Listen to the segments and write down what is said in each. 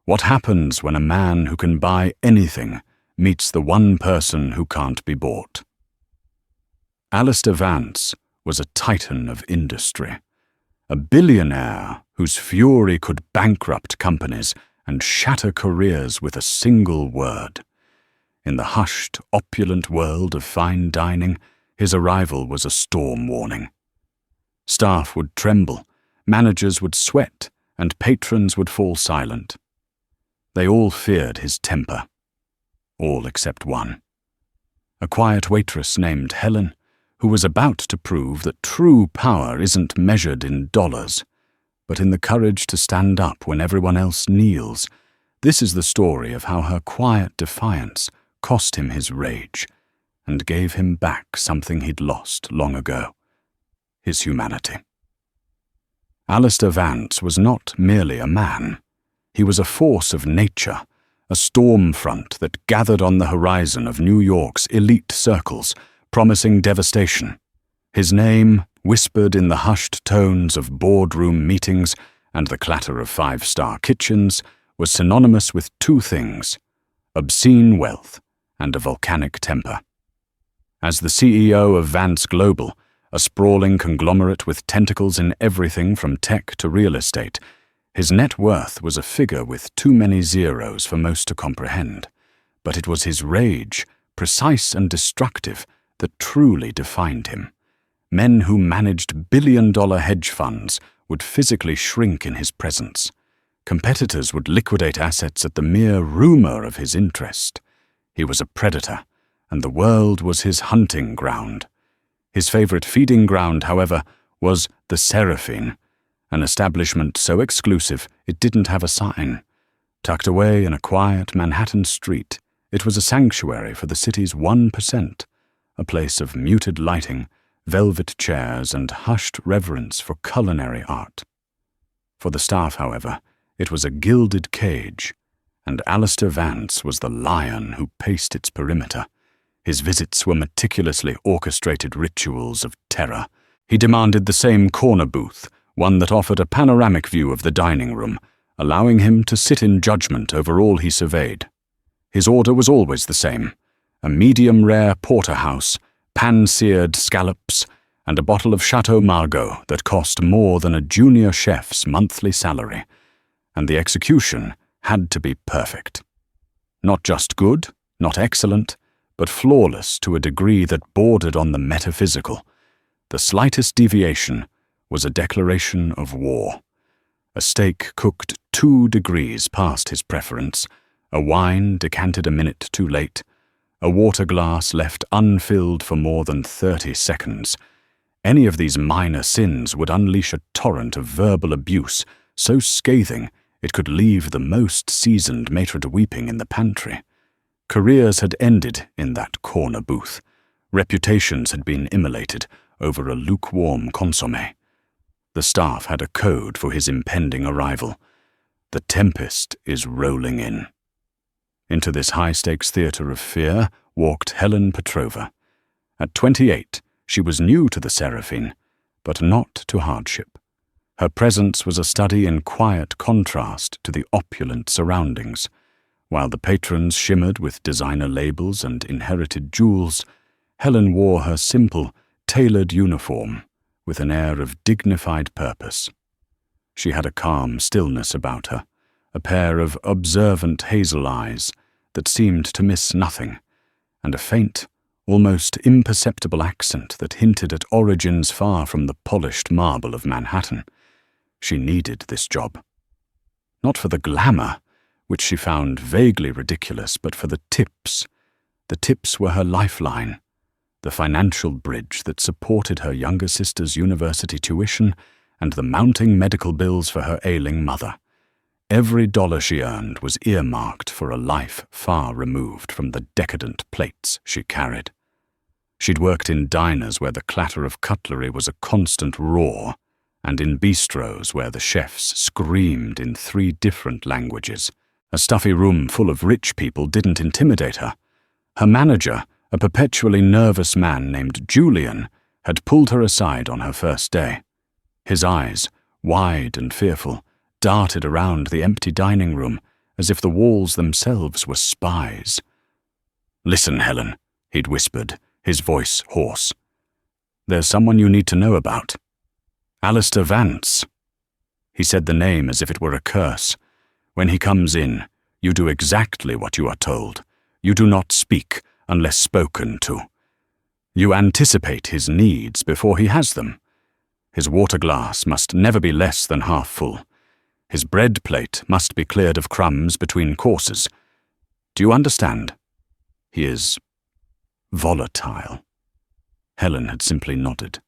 What happens when a man who can buy anything meets the one person who can't be bought? Alistair Vance was a titan of industry, a billionaire whose fury could bankrupt companies and shatter careers with a single word. In the hushed, opulent world of fine dining, his arrival was a storm warning. Staff would tremble, managers would sweat, and patrons would fall silent. They all feared his temper. All except one. A quiet waitress named Helen, who was about to prove that true power isn't measured in dollars, but in the courage to stand up when everyone else kneels. This is the story of how her quiet defiance cost him his rage and gave him back something he'd lost long ago: his humanity. Alistair Vance was not merely a man. He was a force of nature, a storm front that gathered on the horizon of New York's elite circles, promising devastation. His name, whispered in the hushed tones of boardroom meetings and the clatter of five-star kitchens, was synonymous with two things: obscene wealth and a volcanic temper. As the CEO of Vance Global, a sprawling conglomerate with tentacles in everything from tech to real estate, his net worth was a figure with too many zeros for most to comprehend. But it was his rage, precise and destructive, that truly defined him. Men who managed billion-dollar hedge funds would physically shrink in his presence. Competitors would liquidate assets at the mere rumor of his interest. He was a predator, and the world was his hunting ground. His favorite feeding ground, however, was the Seraphine, an establishment so exclusive it didn't have a sign. Tucked away in a quiet Manhattan street, it was a sanctuary for the city's 1%, a place of muted lighting, velvet chairs, and hushed reverence for culinary art. For the staff, however, it was a gilded cage, and Alistair Vance was the lion who paced its perimeter. His visits were meticulously orchestrated rituals of terror. He demanded the same corner booth, one that offered a panoramic view of the dining room, allowing him to sit in judgment over all he surveyed. His order was always the same: a medium-rare porterhouse, pan-seared scallops, and a bottle of Chateau Margaux that cost more than a junior chef's monthly salary. And the execution had to be perfect. Not just good, not excellent, but flawless to a degree that bordered on the metaphysical. The slightest deviation was a declaration of war. A steak cooked 2 degrees past his preference, a wine decanted a minute too late, a water glass left unfilled for more than 30 seconds. Any of these minor sins would unleash a torrent of verbal abuse so scathing it could leave the most seasoned maitre d' weeping in the pantry. Careers had ended in that corner booth. Reputations had been immolated over a lukewarm consommé. The staff had a code for his impending arrival. The tempest is rolling in. Into this high-stakes theater of fear walked Helen Petrova. At 28, she was new to the Seraphine, but not to hardship. Her presence was a study in quiet contrast to the opulent surroundings. While the patrons shimmered with designer labels and inherited jewels, Helen wore her simple, tailored uniform with an air of dignified purpose. She had a calm stillness about her, a pair of observant hazel eyes that seemed to miss nothing, and a faint, almost imperceptible accent that hinted at origins far from the polished marble of Manhattan. She needed this job. Not for the glamour, which she found vaguely ridiculous, but for the tips. The tips were her lifeline, the financial bridge that supported her younger sister's university tuition and the mounting medical bills for her ailing mother. Every dollar she earned was earmarked for a life far removed from the decadent plates she carried. She'd worked in diners where the clatter of cutlery was a constant roar, and in bistros where the chefs screamed in 3 different languages. A stuffy room full of rich people didn't intimidate her. Her manager, a perpetually nervous man named Julian, had pulled her aside on her first day. His eyes, wide and fearful, darted around the empty dining room as if the walls themselves were spies. "Listen, Helen," he'd whispered, his voice hoarse. "There's someone you need to know about. Alistair Vance." He said the name as if it were a curse. "When he comes in, you do exactly what you are told. You do not speak unless spoken to. You anticipate his needs before he has them. His water glass must never be less than half full. His bread plate must be cleared of crumbs between courses. Do you understand? He is volatile." Helen had simply nodded.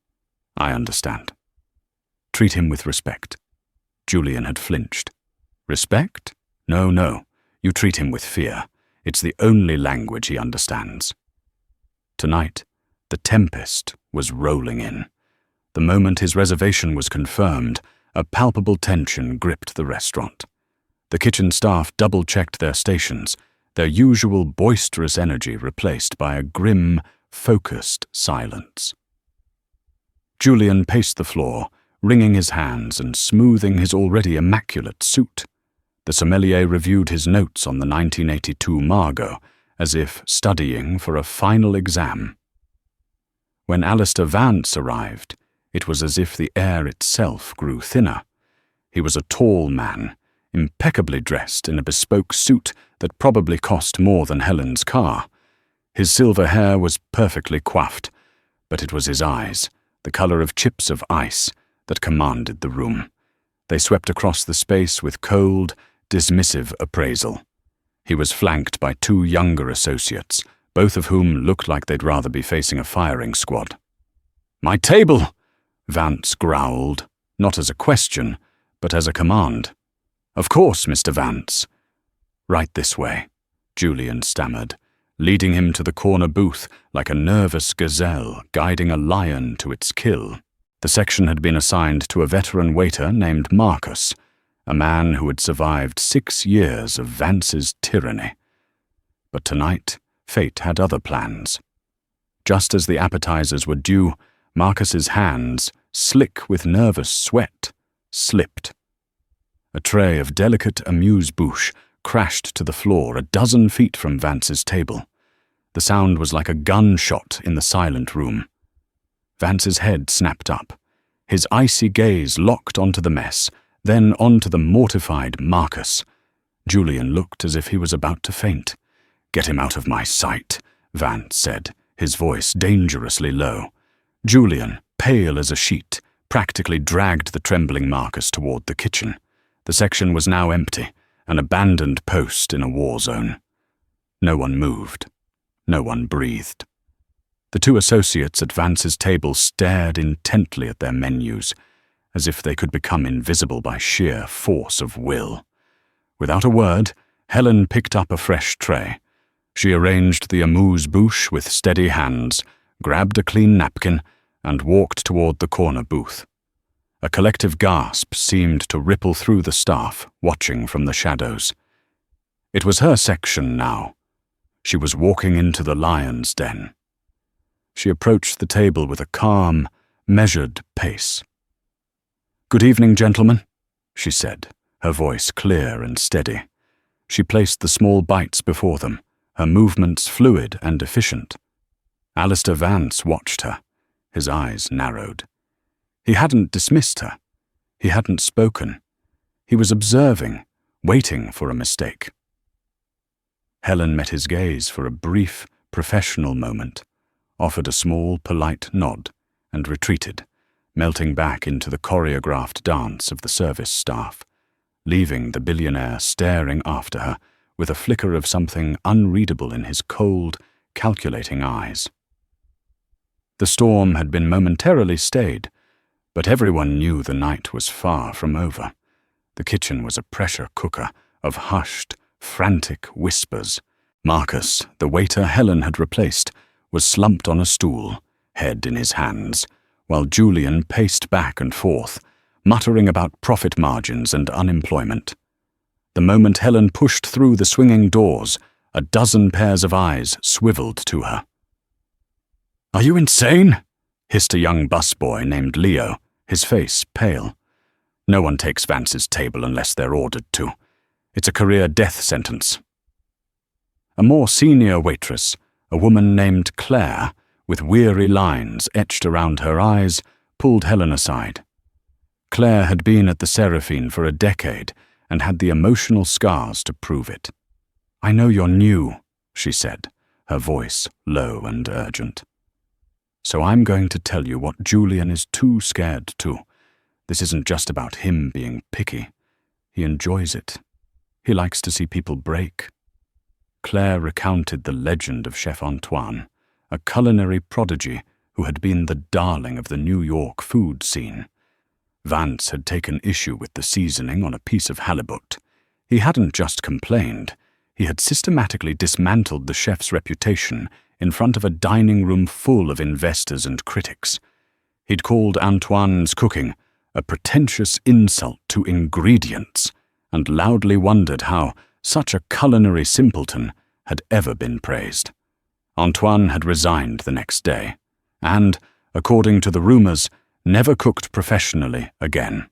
"I understand." "Treat him with respect." Julian had flinched. "Respect? No. You treat him with fear. It's the only language he understands." Tonight, the tempest was rolling in. The moment his reservation was confirmed, a palpable tension gripped the restaurant. The kitchen staff double-checked their stations, their usual boisterous energy replaced by a grim, focused silence. Julian paced the floor, wringing his hands and smoothing his already immaculate suit. The sommelier reviewed his notes on the 1982 Margot, as if studying for a final exam. When Alistair Vance arrived, it was as if the air itself grew thinner. He was a tall man, impeccably dressed in a bespoke suit that probably cost more than Helen's car. His silver hair was perfectly coiffed, but it was his eyes, the color of chips of ice, that commanded the room. They swept across the space with cold, dismissive appraisal. He was flanked by two younger associates, both of whom looked like they'd rather be facing a firing squad. "My table!" Vance growled, not as a question, but as a command. "Of course, Mr. Vance." "Right this way," Julian stammered, leading him to the corner booth like a nervous gazelle guiding a lion to its kill. The section had been assigned to a veteran waiter named Marcus, a man who had survived 6 years of Vance's tyranny. But tonight, fate had other plans. Just as the appetizers were due, Marcus's hands, slick with nervous sweat, slipped. A tray of delicate amuse-bouche crashed to the floor a dozen feet from Vance's table. The sound was like a gunshot in the silent room. Vance's head snapped up. His icy gaze locked onto the mess, then onto the mortified Marcus. Julian looked as if he was about to faint. "Get him out of my sight," Vance said, his voice dangerously low. Julian, pale as a sheet, practically dragged the trembling Marcus toward the kitchen. The section was now empty, an abandoned post in a war zone. No one moved. No one breathed. The two associates at Vance's table stared intently at their menus, as if they could become invisible by sheer force of will. Without a word, Helen picked up a fresh tray. She arranged the amuse-bouche with steady hands, grabbed a clean napkin, and walked toward the corner booth. A collective gasp seemed to ripple through the staff, watching from the shadows. It was her section now. She was walking into the lion's den. She approached the table with a calm, measured pace. "Good evening, gentlemen," she said, her voice clear and steady. She placed the small bites before them, her movements fluid and efficient. Alistair Vance watched her, his eyes narrowed. He hadn't dismissed her. He hadn't spoken. He was observing, waiting for a mistake. Helen met his gaze for a brief, professional moment, offered a small, polite nod, and retreated, melting back into the choreographed dance of the service staff, leaving the billionaire staring after her with a flicker of something unreadable in his cold, calculating eyes. The storm had been momentarily stayed, but everyone knew the night was far from over. The kitchen was a pressure cooker of hushed, frantic whispers. Marcus, the waiter Helen had replaced, was slumped on a stool, head in his hands, while Julian paced back and forth, muttering about profit margins and unemployment. The moment Helen pushed through the swinging doors, a dozen pairs of eyes swiveled to her. "Are you insane?" hissed a young busboy named Leo, his face pale. "No one takes Vance's table unless they're ordered to. It's a career death sentence." A more senior waitress, a woman named Claire, with weary lines etched around her eyes, pulled Helen aside. Claire had been at the Seraphine for a decade and had the emotional scars to prove it. "I know you're new," she said, her voice low and urgent. "So I'm going to tell you what Julian is too scared to. This isn't just about him being picky. He enjoys it. He likes to see people break." Claire recounted the legend of Chef Antoine, a culinary prodigy who had been the darling of the New York food scene. Vance had taken issue with the seasoning on a piece of halibut. He hadn't just complained. He had systematically dismantled the chef's reputation in front of a dining room full of investors and critics. He'd called Antoine's cooking a pretentious insult to ingredients, and loudly wondered how such a culinary simpleton had ever been praised. Antoine had resigned the next day, and, according to the rumors, never cooked professionally again.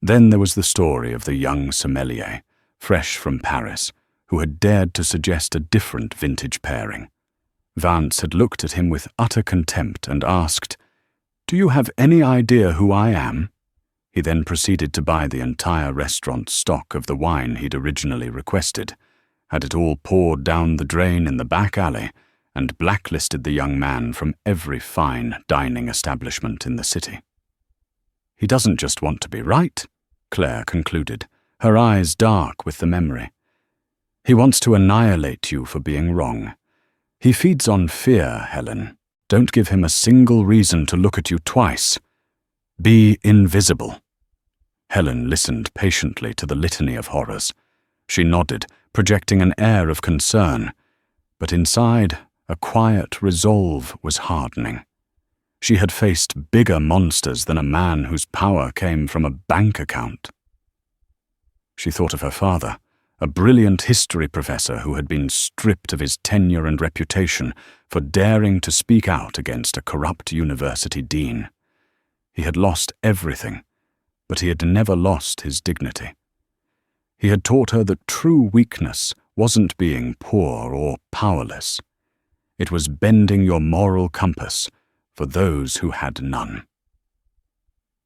Then there was the story of the young sommelier, fresh from Paris, who had dared to suggest a different vintage pairing. Vance had looked at him with utter contempt and asked, "Do you have any idea who I am?" He then proceeded to buy the entire restaurant's stock of the wine he'd originally requested, had it all poured down the drain in the back alley, and blacklisted the young man from every fine dining establishment in the city. "He doesn't just want to be right," Claire concluded, her eyes dark with the memory. "He wants to annihilate you for being wrong. He feeds on fear, Helen. Don't give him a single reason to look at you twice. Be invisible." Helen listened patiently to the litany of horrors. She nodded, projecting an air of concern, but inside, a quiet resolve was hardening. She had faced bigger monsters than a man whose power came from a bank account. She thought of her father, a brilliant history professor who had been stripped of his tenure and reputation for daring to speak out against a corrupt university dean. He had lost everything, but he had never lost his dignity. He had taught her that true weakness wasn't being poor or powerless. It was bending your moral compass for those who had none.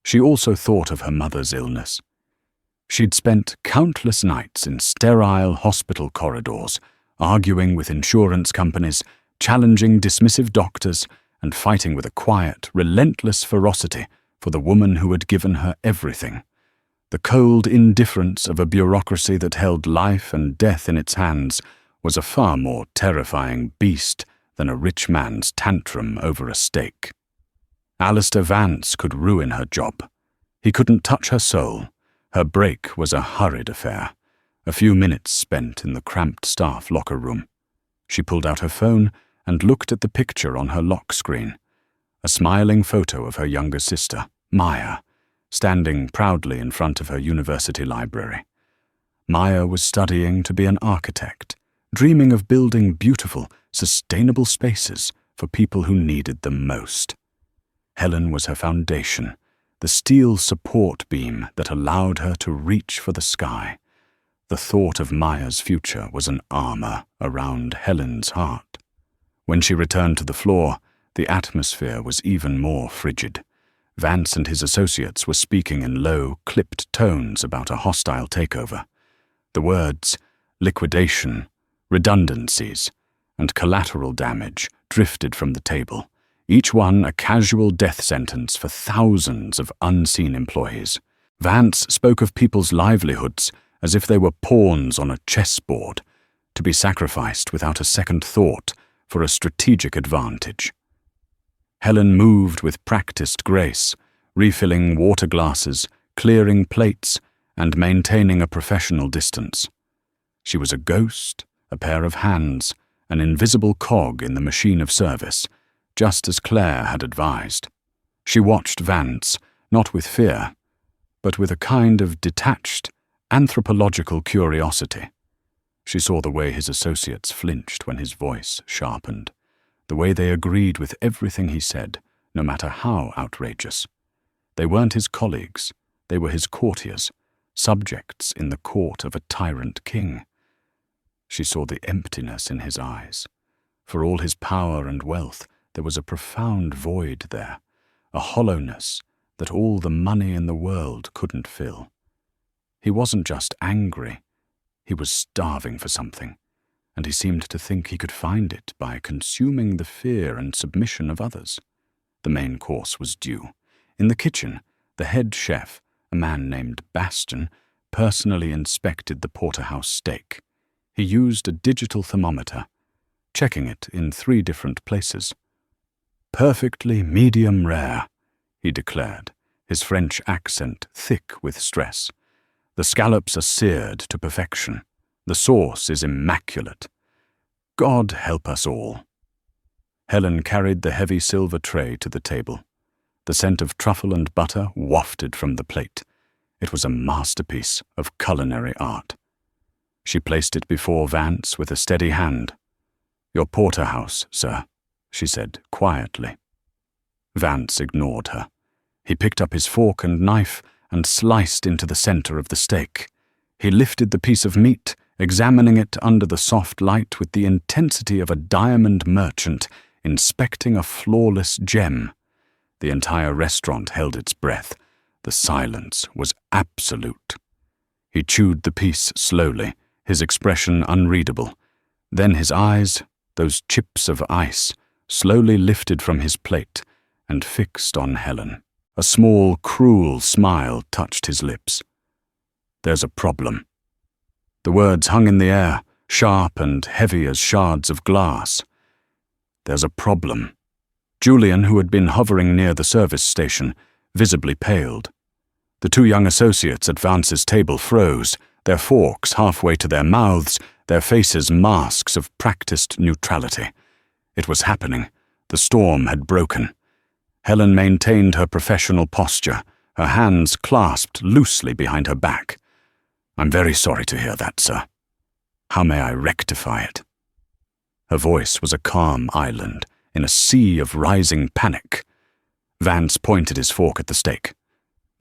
She also thought of her mother's illness. She'd spent countless nights in sterile hospital corridors, arguing with insurance companies, challenging dismissive doctors, and fighting with a quiet, relentless ferocity for the woman who had given her everything. The cold indifference of a bureaucracy that held life and death in its hands was a far more terrifying beast than a rich man's tantrum over a steak. Alistair Vance could ruin her job. He couldn't touch her soul. Her break was a hurried affair, a few minutes spent in the cramped staff locker room. She pulled out her phone and looked at the picture on her lock screen, a smiling photo of her younger sister, Maya, standing proudly in front of her university library. Maya was studying to be an architect, dreaming of building beautiful, sustainable spaces for people who needed them most. Helen was her foundation, the steel support beam that allowed her to reach for the sky. The thought of Maya's future was an armor around Helen's heart. When she returned to the floor, the atmosphere was even more frigid. Vance and his associates were speaking in low, clipped tones about a hostile takeover. The words liquidation, redundancies, and collateral damage drifted from the table, each one a casual death sentence for thousands of unseen employees. Vance spoke of people's livelihoods as if they were pawns on a chessboard, to be sacrificed without a second thought for a strategic advantage. Helen moved with practiced grace, refilling water glasses, clearing plates, and maintaining a professional distance. She was a ghost, a pair of hands, an invisible cog in the machine of service, just as Claire had advised. She watched Vance, not with fear, but with a kind of detached, anthropological curiosity. She saw the way his associates flinched when his voice sharpened, the way they agreed with everything he said, no matter how outrageous. They weren't his colleagues, they were his courtiers, subjects in the court of a tyrant king. She saw the emptiness in his eyes. For all his power and wealth, there was a profound void there, a hollowness that all the money in the world couldn't fill. He wasn't just angry, he was starving for something, and he seemed to think he could find it by consuming the fear and submission of others. The main course was due. In the kitchen, the head chef, a man named Bastion, personally inspected the porterhouse steak. He used a digital thermometer, checking it in 3 different places. "Perfectly medium rare," he declared, his French accent thick with stress. "The scallops are seared to perfection. The sauce is immaculate. God help us all." Helen carried the heavy silver tray to the table. The scent of truffle and butter wafted from the plate. It was a masterpiece of culinary art. She placed it before Vance with a steady hand. "Your porterhouse, sir," she said quietly. Vance ignored her. He picked up his fork and knife and sliced into the center of the steak. He lifted the piece of meat, examining it under the soft light with the intensity of a diamond merchant inspecting a flawless gem. The entire restaurant held its breath. The silence was absolute. He chewed the piece slowly, his expression unreadable. Then his eyes, those chips of ice, slowly lifted from his plate and fixed on Helen. A small, cruel smile touched his lips. "There's a problem." The words hung in the air, sharp and heavy as shards of glass. "There's a problem." Julian, who had been hovering near the service station, visibly paled. The 2 young associates at Vance's table froze, their forks halfway to their mouths, their faces masks of practiced neutrality. It was happening. The storm had broken. Helen maintained her professional posture, her hands clasped loosely behind her back. "I'm very sorry to hear that, sir. How may I rectify it?" Her voice was a calm island in a sea of rising panic. Vance pointed his fork at the steak.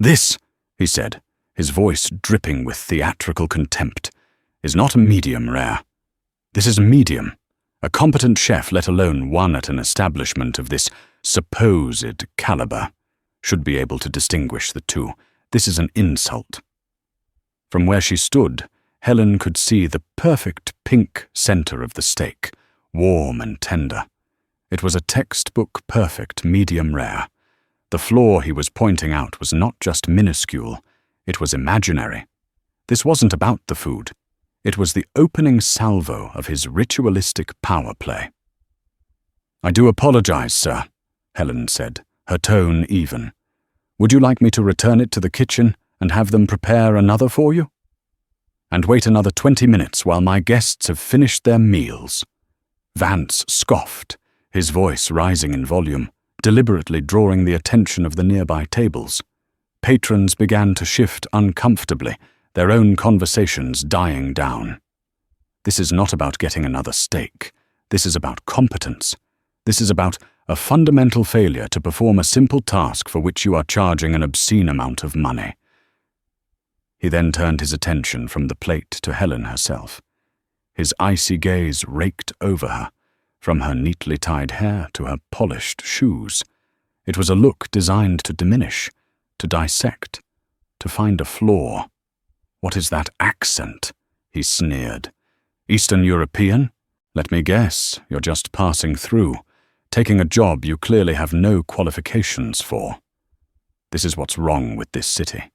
"This," he said, his voice dripping with theatrical contempt, "is not a medium rare. This is a medium. A competent chef, let alone one at an establishment of this supposed caliber, should be able to distinguish the two. This is an insult." From where she stood, Helen could see the perfect pink center of the steak, warm and tender. It was a textbook perfect medium rare. The flaw he was pointing out was not just minuscule, it was imaginary. This wasn't about the food. It was the opening salvo of his ritualistic power play. "I do apologize, sir," Helen said, her tone even. "Would you like me to return it to the kitchen and have them prepare another for you? And wait another 20 minutes while my guests have finished their meals." Vance scoffed, his voice rising in volume, deliberately drawing the attention of the nearby tables. Patrons began to shift uncomfortably, their own conversations dying down. This is not about getting another steak. This is about competence. This is about a fundamental failure to perform a simple task for which you are charging an obscene amount of money. He then turned his attention from the plate to Helen herself. His icy gaze raked over her, from her neatly tied hair to her polished shoes. It was a look designed to diminish, to dissect, to find a flaw. "What is that accent?" he sneered. "Eastern European? Let me guess, you're just passing through, taking a job you clearly have no qualifications for. This is what's wrong with this city.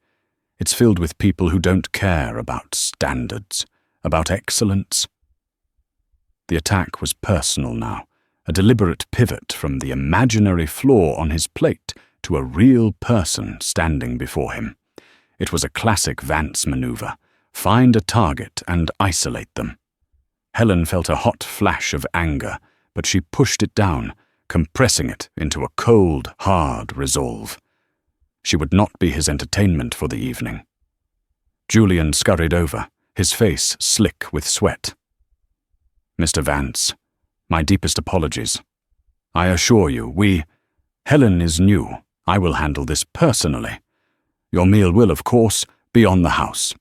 It's filled with people who don't care about standards, about excellence." The attack was personal now, a deliberate pivot from the imaginary flaw on his plate to a real person standing before him. It was a classic Vance maneuver. Find a target and isolate them. Helen felt a hot flash of anger, but she pushed it down, compressing it into a cold, hard resolve. She would not be his entertainment for the evening. Julian scurried over, his face slick with sweat. "Mr. Vance, my deepest apologies. I assure you, Helen is new. I will handle this personally. Your meal will, of course, be on the house.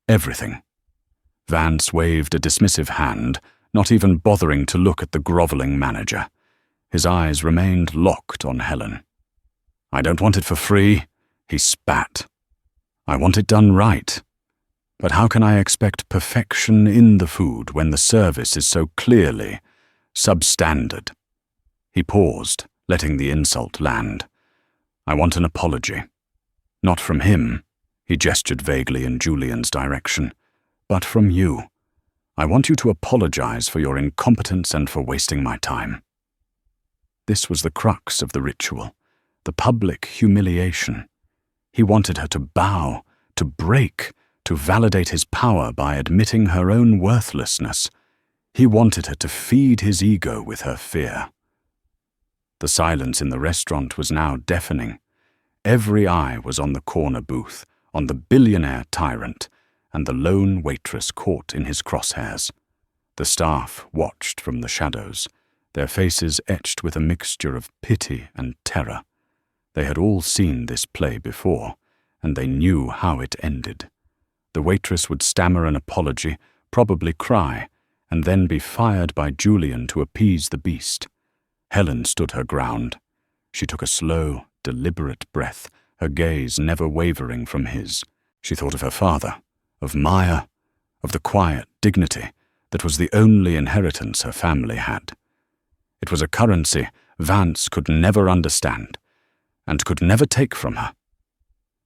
Everything. Vance waved a dismissive hand, not even bothering to look at the groveling manager. His eyes remained locked on Helen. I don't want it for free, he spat. I want it done right. But how can I expect perfection in the food when the service is so clearly substandard? He paused, letting the insult land. I want an apology. Not from him, he gestured vaguely in Julian's direction, but from you. I want you to apologize for your incompetence and for wasting my time. This was the crux of the ritual, the public humiliation. He wanted her to bow, to break, to validate his power by admitting her own worthlessness. He wanted her to feed his ego with her fear. The silence in the restaurant was now deafening. Every eye was on the corner booth, on the billionaire tyrant, and the lone waitress caught in his crosshairs. The staff watched from the shadows, their faces etched with a mixture of pity and terror. They had all seen this play before, and they knew how it ended. The waitress would stammer an apology, probably cry, and then be fired by Julian to appease the beast. Helen stood her ground. She took a slow, deliberate breath, her gaze never wavering from his. She thought of her father, of Maya, of the quiet dignity that was the only inheritance her family had. It was a currency Vance could never understand, and could never take from her.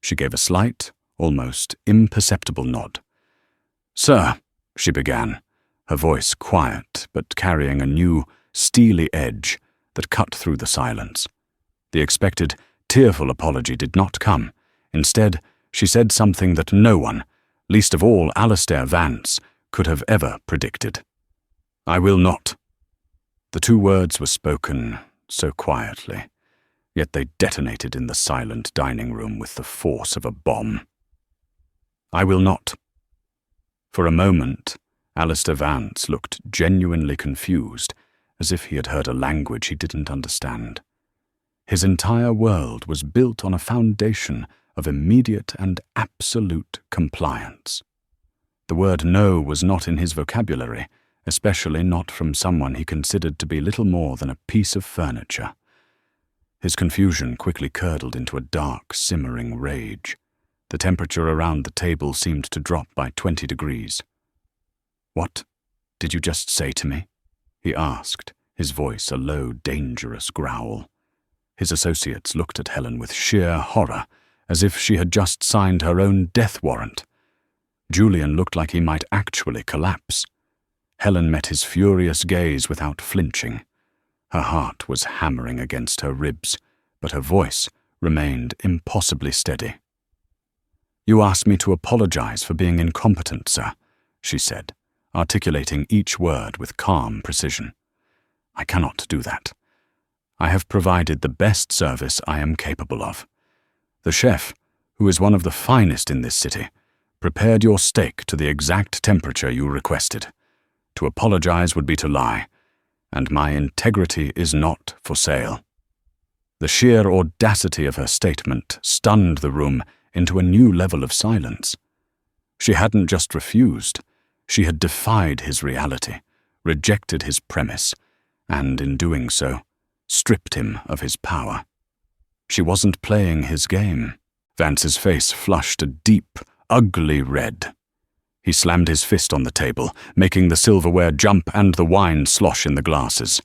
She gave a slight, almost imperceptible nod. Sir, she began, her voice quiet but carrying a new, steely edge that cut through the silence. The expected, tearful apology did not come. Instead, she said something that no one, least of all Alistair Vance, could have ever predicted. I will not. The two words were spoken so quietly, yet they detonated in the silent dining room with the force of a bomb. I will not. For a moment, Alistair Vance looked genuinely confused, as if he had heard a language he didn't understand. His entire world was built on a foundation of immediate and absolute compliance. The word no was not in his vocabulary, especially not from someone he considered to be little more than a piece of furniture. His confusion quickly curdled into a dark, simmering rage. The temperature around the table seemed to drop by 20 degrees. What did you just say to me? He asked, his voice a low, dangerous growl. His associates looked at Helen with sheer horror, as if she had just signed her own death warrant. Julian looked like he might actually collapse. Helen met his furious gaze without flinching. Her heart was hammering against her ribs, but her voice remained impossibly steady. You asked me to apologize for being incompetent, sir, she said, articulating each word with calm precision. I cannot do that. I have provided the best service I am capable of. The chef, who is one of the finest in this city, prepared your steak to the exact temperature you requested. To apologize would be to lie, and my integrity is not for sale. The sheer audacity of her statement stunned the room into a new level of silence. She hadn't just refused, she had defied his reality, rejected his premise, and in doing so, stripped him of his power. She wasn't playing his game. Vance's face flushed a deep, ugly red. He slammed his fist on the table, making the silverware jump and the wine slosh in the glasses.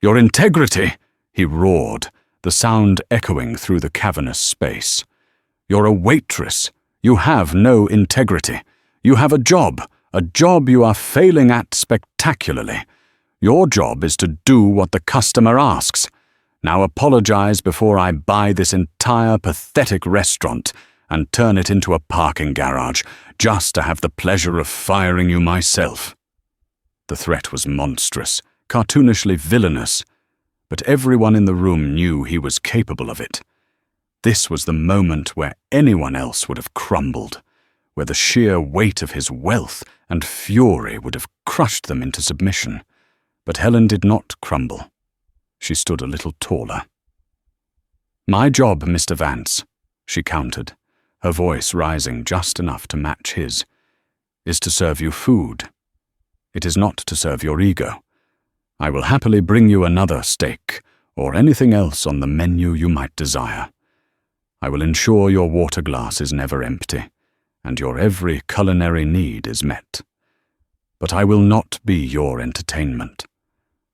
Your integrity, he roared, the sound echoing through the cavernous space. You're a waitress. You have no integrity. You have a job you are failing at spectacularly. Your job is to do what the customer asks. Now apologize before I buy this entire pathetic restaurant and turn it into a parking garage, just to have the pleasure of firing you myself. The threat was monstrous, cartoonishly villainous, but everyone in the room knew he was capable of it. This was the moment where anyone else would have crumbled, where the sheer weight of his wealth and fury would have crushed them into submission. But Helen did not crumble. She stood a little taller. My job, Mr. Vance, she countered, her voice rising just enough to match his, "is to serve you food. It is not to serve your ego. I will happily bring you another steak, or anything else on the menu you might desire. I will ensure your water glass is never empty, and your every culinary need is met. But I will not be your entertainment.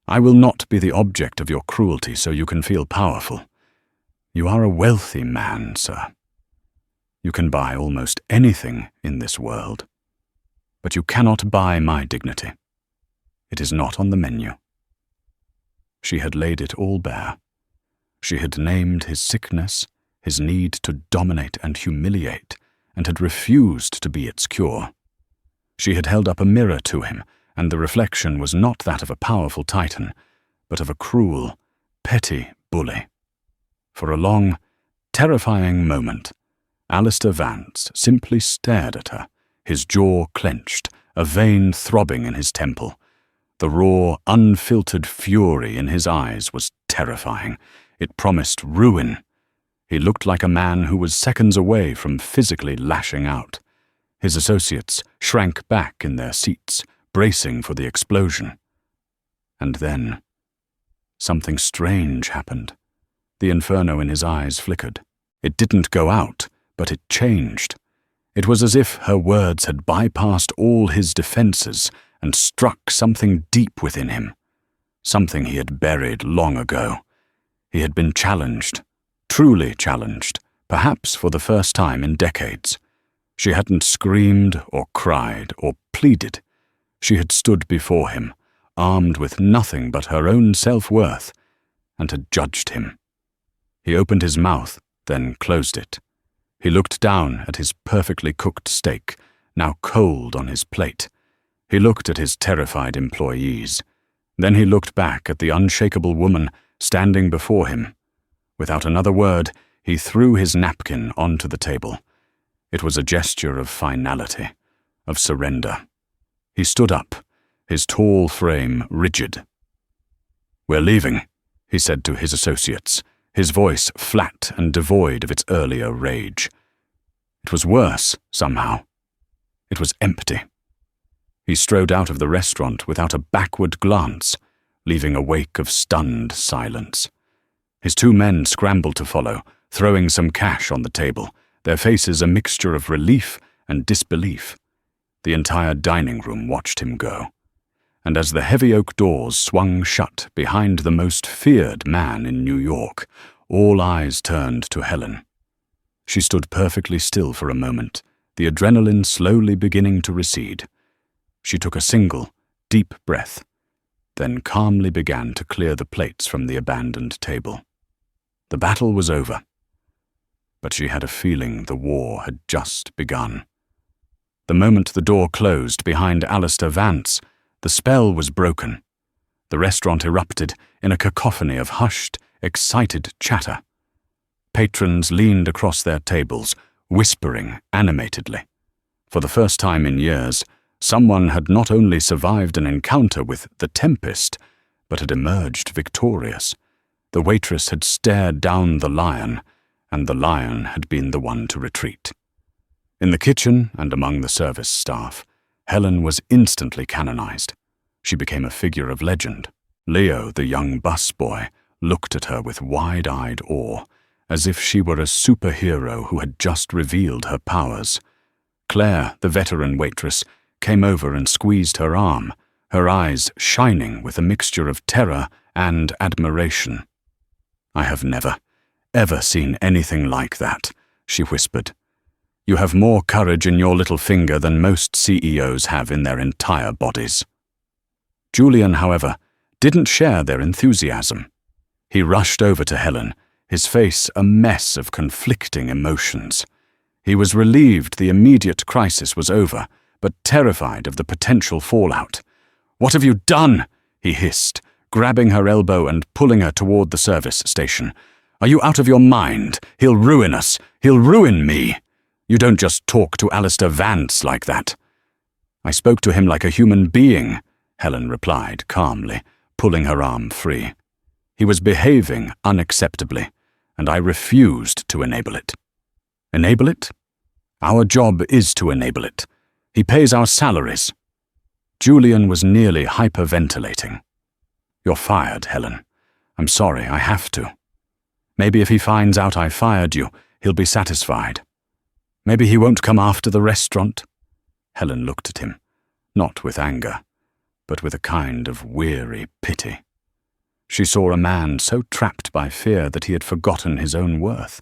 I will not be the object of your cruelty so you can feel powerful. You are a wealthy man, sir. You can buy almost anything in this world. But you cannot buy my dignity. It is not on the menu." She had laid it all bare. She had named his sickness, his need to dominate and humiliate, and had refused to be its cure. She had held up a mirror to him, and the reflection was not that of a powerful titan, but of a cruel, petty bully. For a long, terrifying moment, Alistair Vance simply stared at her, his jaw clenched, a vein throbbing in his temple. The raw, unfiltered fury in his eyes was terrifying. It promised ruin. He looked like a man who was seconds away from physically lashing out. His associates shrank back in their seats, bracing for the explosion. And then, something strange happened. The inferno in his eyes flickered. It didn't go out, but it changed. It was as if her words had bypassed all his defenses and struck something deep within him, something he had buried long ago. He had been challenged, truly challenged, perhaps for the first time in decades. She hadn't screamed or cried or pleaded. She had stood before him, armed with nothing but her own self-worth, and had judged him. He opened his mouth, then closed it. He looked down at his perfectly cooked steak, now cold on his plate. He looked at his terrified employees. Then he looked back at the unshakable woman standing before him. Without another word, he threw his napkin onto the table. It was a gesture of finality, of surrender. He stood up, his tall frame rigid. "We're leaving," he said to his associates, his voice flat and devoid of its earlier rage. It was worse, somehow. It was empty. He strode out of the restaurant without a backward glance, leaving a wake of stunned silence. His two men scrambled to follow, throwing some cash on the table, their faces a mixture of relief and disbelief. The entire dining room watched him go. And as the heavy oak doors swung shut behind the most feared man in New York, all eyes turned to Helen. She stood perfectly still for a moment, the adrenaline slowly beginning to recede. She took a single, deep breath, then calmly began to clear the plates from the abandoned table. The battle was over, but she had a feeling the war had just begun. The moment the door closed behind Alistair Vance, the spell was broken. The restaurant erupted in a cacophony of hushed, excited chatter. Patrons leaned across their tables, whispering animatedly. For the first time in years, someone had not only survived an encounter with the Tempest, but had emerged victorious. The waitress had stared down the lion, and the lion had been the one to retreat. In the kitchen and among the service staff, Helen was instantly canonized. She became a figure of legend. Leo, the young busboy, looked at her with wide-eyed awe, as if she were a superhero who had just revealed her powers. Claire, the veteran waitress, came over and squeezed her arm, her eyes shining with a mixture of terror and admiration. "I have never, ever seen anything like that," she whispered. "You have more courage in your little finger than most CEOs have in their entire bodies." Julian, however, didn't share their enthusiasm. He rushed over to Helen, his face a mess of conflicting emotions. He was relieved the immediate crisis was over, but terrified of the potential fallout. "What have you done?" he hissed, grabbing her elbow and pulling her toward the service station. "Are you out of your mind? He'll ruin us. He'll ruin me. You don't just talk to Alistair Vance like that." "I spoke to him like a human being," Helen replied calmly, pulling her arm free. "He was behaving unacceptably, and I refused to enable it." "Enable it? Our job is to enable it. He pays our salaries. Julian was nearly hyperventilating. You're fired, Helen. I'm sorry, I have to. Maybe if he finds out I fired you, he'll be satisfied. Maybe he won't come after the restaurant. Helen looked at him, not with anger, but with a kind of weary pity. She saw a man so trapped by fear that he had forgotten his own worth.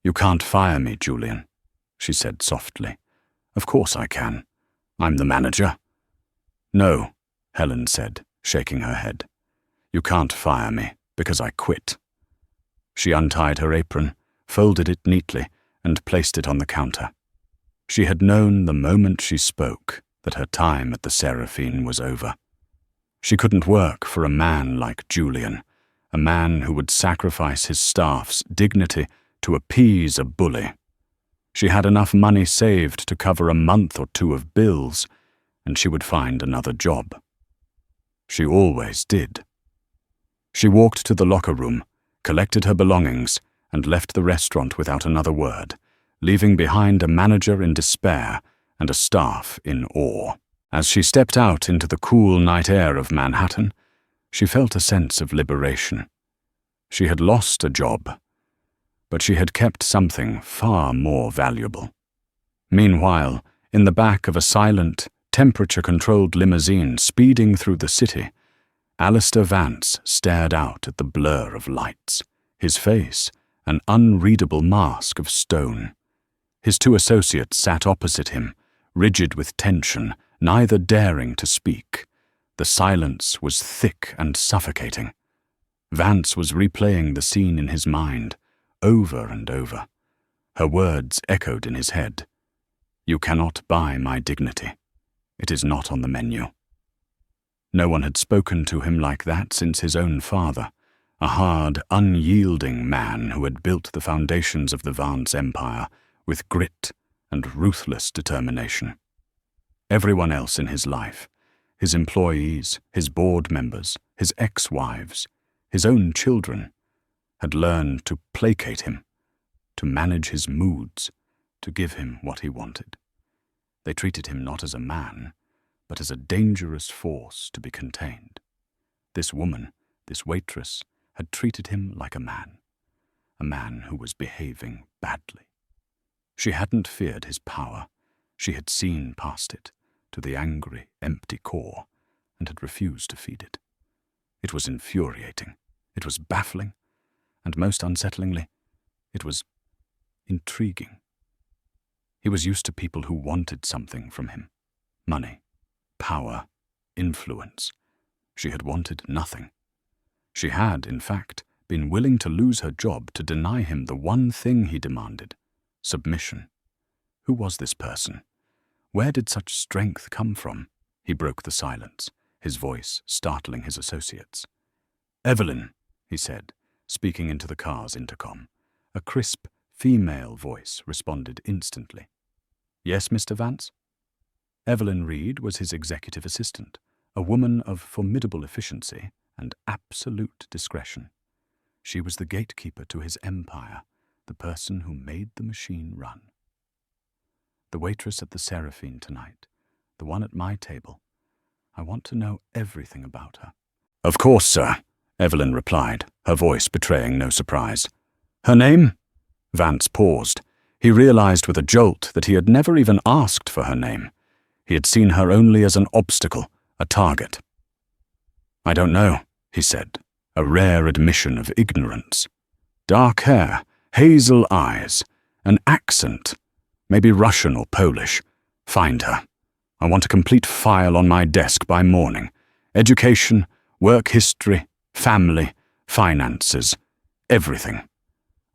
You can't fire me, Julian, she said softly. Of course I can. I'm the manager. No, Helen said, shaking her head. You can't fire me because I quit. She untied her apron, folded it neatly, and placed it on the counter. She had known the moment she spoke that her time at the Seraphine was over. She couldn't work for a man like Julian, a man who would sacrifice his staff's dignity to appease a bully. She had enough money saved to cover a month or two of bills, and she would find another job. She always did. She walked to the locker room, collected her belongings, and left the restaurant without another word, leaving behind a manager in despair and a staff in awe. As she stepped out into the cool night air of Manhattan, she felt a sense of liberation. She had lost a job, but she had kept something far more valuable. Meanwhile, in the back of a silent, temperature-controlled limousine speeding through the city, Alistair Vance stared out at the blur of lights, his face an unreadable mask of stone. His two associates sat opposite him, rigid with tension, neither daring to speak. The silence was thick and suffocating. Vance was replaying the scene in his mind, over and over. Her words echoed in his head. You cannot buy my dignity. It is not on the menu. No one had spoken to him like that since his own father, a hard, unyielding man who had built the foundations of the Vance empire with grit and ruthless determination. Everyone else in his life, his employees, his board members, his ex-wives, his own children, had learned to placate him, to manage his moods, to give him what he wanted. They treated him not as a man, but as a dangerous force to be contained. This woman, this waitress, had treated him like a man who was behaving badly. She hadn't feared his power. She had seen past it, to the angry, empty core, and had refused to feed it. It was infuriating. It was baffling. And most unsettlingly, it was intriguing. He was used to people who wanted something from him. Money, power, influence. She had wanted nothing. She had, in fact, been willing to lose her job to deny him the one thing he demanded: submission. Who was this person? Where did such strength come from? He broke the silence, his voice startling his associates. Evelyn, he said, speaking into the car's intercom. A crisp, female voice responded instantly. Yes, Mr. Vance? Evelyn Reed was his executive assistant, a woman of formidable efficiency and absolute discretion. She was the gatekeeper to his empire, the person who made the machine run. The waitress at the Seraphine tonight, the one at my table. I want to know everything about her. Of course, sir, Evelyn replied, her voice betraying no surprise. Her name? Vance paused. He realized with a jolt that he had never even asked for her name. He had seen her only as an obstacle, a target. I don't know, he said, a rare admission of ignorance. Dark hair, hazel eyes, an accent, maybe Russian or Polish. Find her. I want a complete file on my desk by morning. Education, work history, family, finances, everything.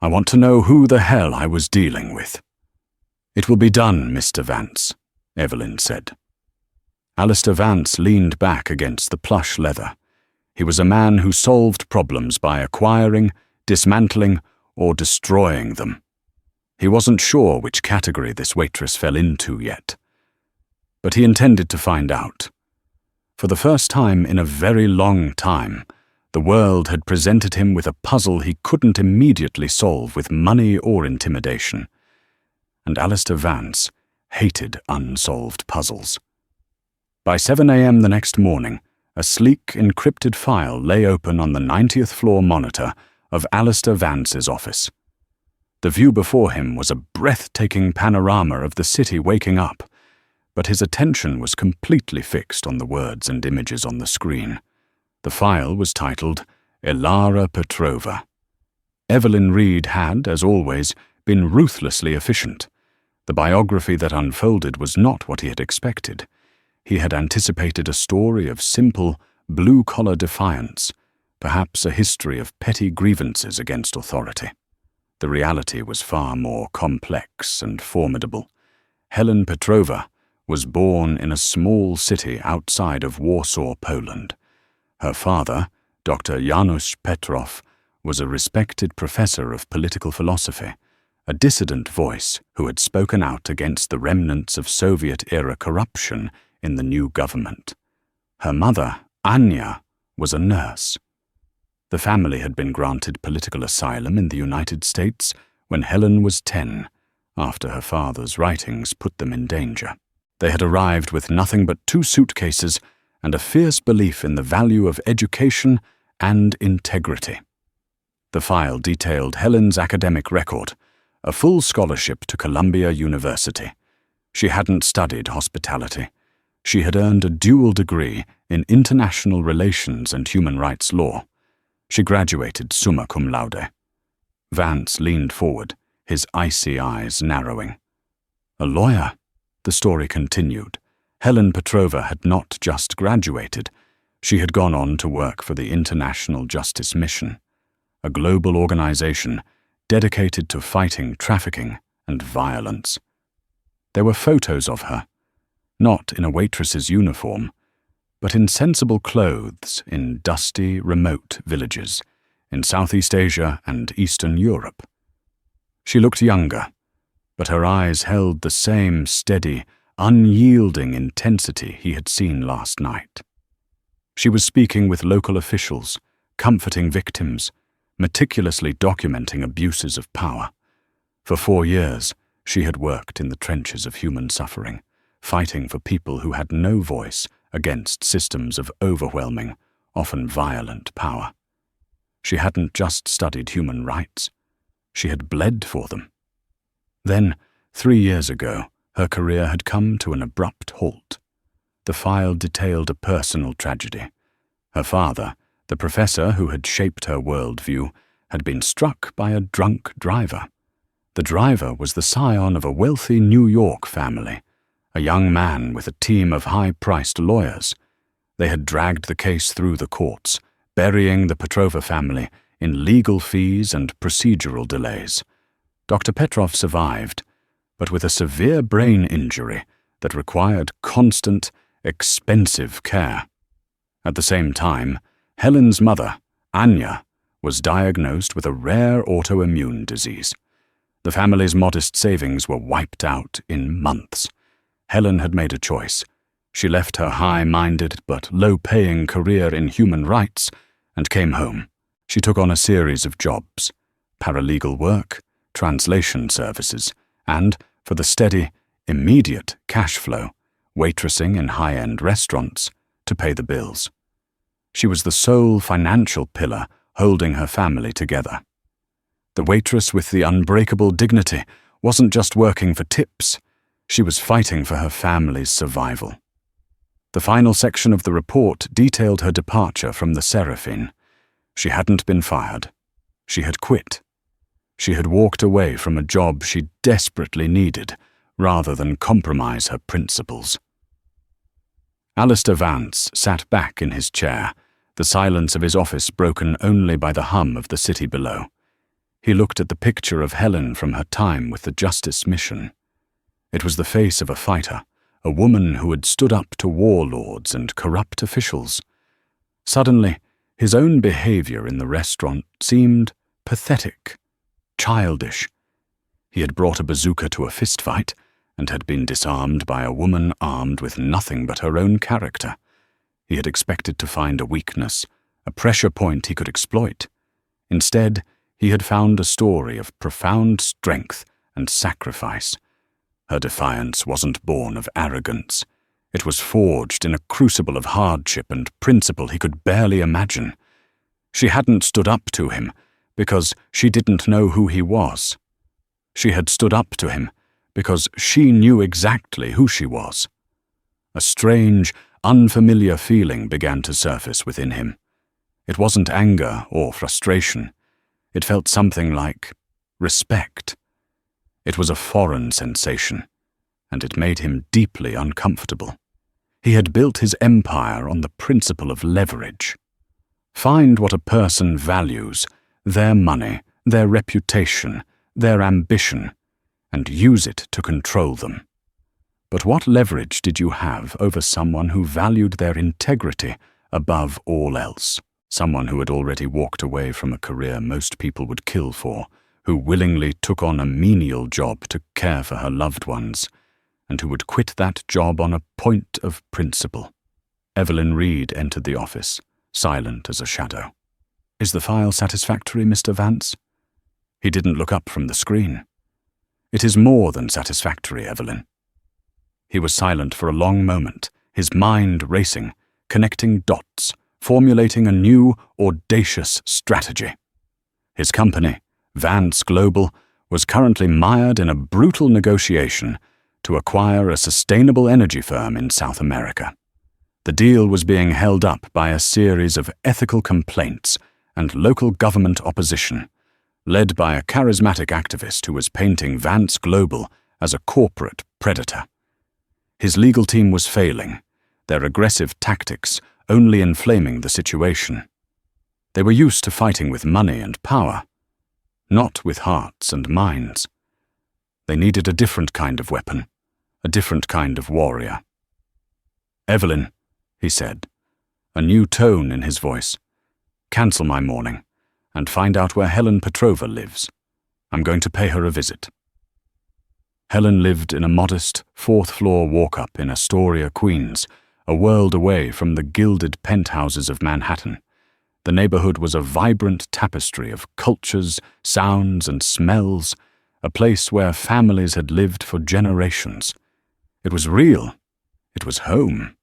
I want to know who the hell I was dealing with. It will be done, Mr. Vance, Evelyn said. Alistair Vance leaned back against the plush leather. He was a man who solved problems by acquiring, dismantling, or destroying them. He wasn't sure which category this waitress fell into yet, but he intended to find out. For the first time in a very long time, the world had presented him with a puzzle he couldn't immediately solve with money or intimidation. and Alistair Vance hated unsolved puzzles. By 7 a.m. the next morning, a sleek, encrypted file lay open on the 90th floor monitor of Alistair Vance's office. The view before him was a breathtaking panorama of the city waking up, but his attention was completely fixed on the words and images on the screen. The file was titled Elara Petrova. Evelyn Reed had, as always, been ruthlessly efficient. The biography that unfolded was not what he had expected. He had anticipated a story of simple, blue-collar defiance, perhaps a history of petty grievances against authority. The reality was far more complex and formidable. Helen Petrova was born in a small city outside of Warsaw, Poland. Her father, Dr. Janusz Petrov, was a respected professor of political philosophy, a dissident voice who had spoken out against the remnants of Soviet-era corruption in the new government. Her mother, Anya, was a nurse. The family had been granted political asylum in the United States when Helen was 10, after her father's writings put them in danger. They had arrived with nothing but 2 suitcases and a fierce belief in the value of education and integrity. The file detailed Helen's academic record, a full scholarship to Columbia University. She hadn't studied hospitality. She had earned a dual degree in international relations and human rights law. She graduated summa cum laude. Vance leaned forward, his icy eyes narrowing. A lawyer? The story continued. Helen Petrova had not just graduated. She had gone on to work for the International Justice Mission, a global organization dedicated to fighting trafficking and violence. There were photos of her, not in a waitress's uniform, but in sensible clothes in dusty, remote villages in Southeast Asia and Eastern Europe. She looked younger, but her eyes held the same steady, unyielding intensity he had seen last night. She was speaking with local officials, comforting victims, meticulously documenting abuses of power. For 4 years, she had worked in the trenches of human suffering, fighting for people who had no voice against systems of overwhelming, often violent power. She hadn't just studied human rights. She had bled for them. Then, 3 years ago, her career had come to an abrupt halt. The file detailed a personal tragedy. Her father, the professor who had shaped her worldview, had been struck by a drunk driver. The driver was the scion of a wealthy New York family, a young man with a team of high-priced lawyers. They had dragged the case through the courts, burying the Petrova family in legal fees and procedural delays. Dr. Petrov survived, but with a severe brain injury that required constant, expensive care. At the same time, Helen's mother, Anya, was diagnosed with a rare autoimmune disease. The family's modest savings were wiped out in months. Helen had made a choice. She left her high-minded but low-paying career in human rights and came home. She took on a series of jobs: paralegal work, translation services, and, for the steady, immediate cash flow, waitressing in high-end restaurants to pay the bills. She was the sole financial pillar holding her family together. The waitress with the unbreakable dignity wasn't just working for tips. She was fighting for her family's survival. The final section of the report detailed her departure from the Serafin. She hadn't been fired. She had quit. She had walked away from a job she desperately needed, rather than compromise her principles. Alistair Vance sat back in his chair, the silence of his office broken only by the hum of the city below. He looked at the picture of Helen from her time with the Justice Mission. It was the face of a fighter, a woman who had stood up to warlords and corrupt officials. Suddenly, his own behavior in the restaurant seemed pathetic, childish. He had brought a bazooka to a fistfight and had been disarmed by a woman armed with nothing but her own character. He had expected to find a weakness, a pressure point he could exploit. Instead, he had found a story of profound strength and sacrifice, Her defiance wasn't born of arrogance. It was forged in a crucible of hardship and principle he could barely imagine. She hadn't stood up to him because she didn't know who he was. She had stood up to him because she knew exactly who she was. A strange, unfamiliar feeling began to surface within him. It wasn't anger or frustration. It felt something like respect. It was a foreign sensation, and it made him deeply uncomfortable. He had built his empire on the principle of leverage. Find what a person values, their money, their reputation, their ambition, and use it to control them. But what leverage did you have over someone who valued their integrity above all else? Someone who had already walked away from a career most people would kill for, who willingly took on a menial job to care for her loved ones, and who would quit that job on a point of principle. Evelyn Reed entered the office, silent as a shadow. "Is the file satisfactory, Mr. Vance?" He didn't look up from the screen. "It is more than satisfactory, Evelyn." He was silent for a long moment, his mind racing, connecting dots, formulating a new, audacious strategy. His company, Vance Global, was currently mired in a brutal negotiation to acquire a sustainable energy firm in South America. The deal was being held up by a series of ethical complaints and local government opposition, led by a charismatic activist who was painting Vance Global as a corporate predator. His legal team was failing, their aggressive tactics only inflaming the situation. They were used to fighting with money and power, not with hearts and minds. They needed a different kind of weapon, a different kind of warrior. "Evelyn," he said, a new tone in his voice, "cancel my morning and find out where Helen Petrova lives. I'm going to pay her a visit." Helen lived in a modest fourth-floor walk-up in Astoria, Queens, a world away from the gilded penthouses of Manhattan. The neighborhood was a vibrant tapestry of cultures, sounds, and smells, a place where families had lived for generations. It was real. It was home.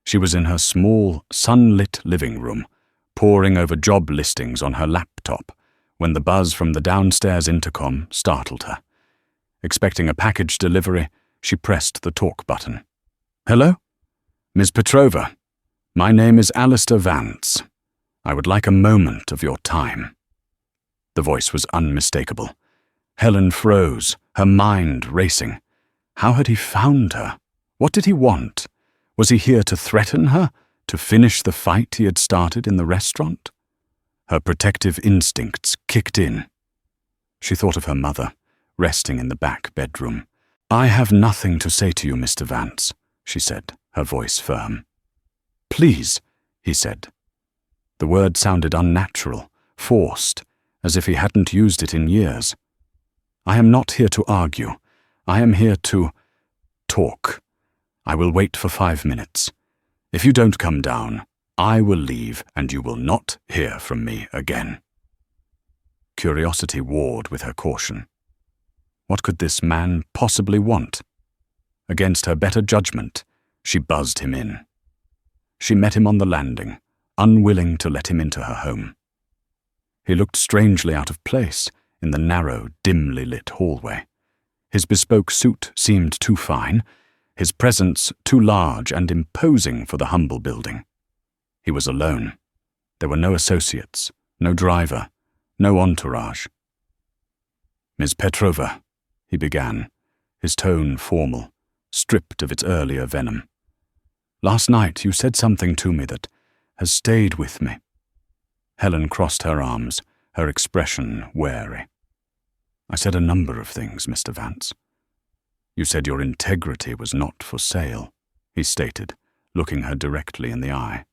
She was in her small, sunlit living room, poring over job listings on her laptop, when the buzz from the downstairs intercom startled her. Expecting a package delivery, she pressed the talk button. "Hello? Ms. Petrova, my name is Alistair Vance. I would like a moment of your time." The voice was unmistakable. Helen froze, her mind racing. How had he found her? What did he want? Was he here to threaten her, to finish the fight he had started in the restaurant? Her protective instincts kicked in. She thought of her mother, resting in the back bedroom. "I have nothing to say to you, Mr. Vance," she said, her voice firm. "Please," he said. The word sounded unnatural, forced, as if he hadn't used it in years. "I am not here to argue. I am here to talk. I will wait for 5 minutes. If you don't come down, I will leave and you will not hear from me again." Curiosity warred with her caution. What could this man possibly want? Against her better judgment, she buzzed him in. She met him on the landing, unwilling to let him into her home. He looked strangely out of place in the narrow, dimly lit hallway. His bespoke suit seemed too fine, his presence too large and imposing for the humble building. He was alone. There were no associates, no driver, no entourage. "Ms. Petrova," he began, his tone formal, stripped of its earlier venom. "Last night you said something to me that has stayed with me." Helen crossed her arms, her expression wary. "I said a number of things, Mr. Vance. You said your integrity was not for sale," he stated, looking her directly in the eye.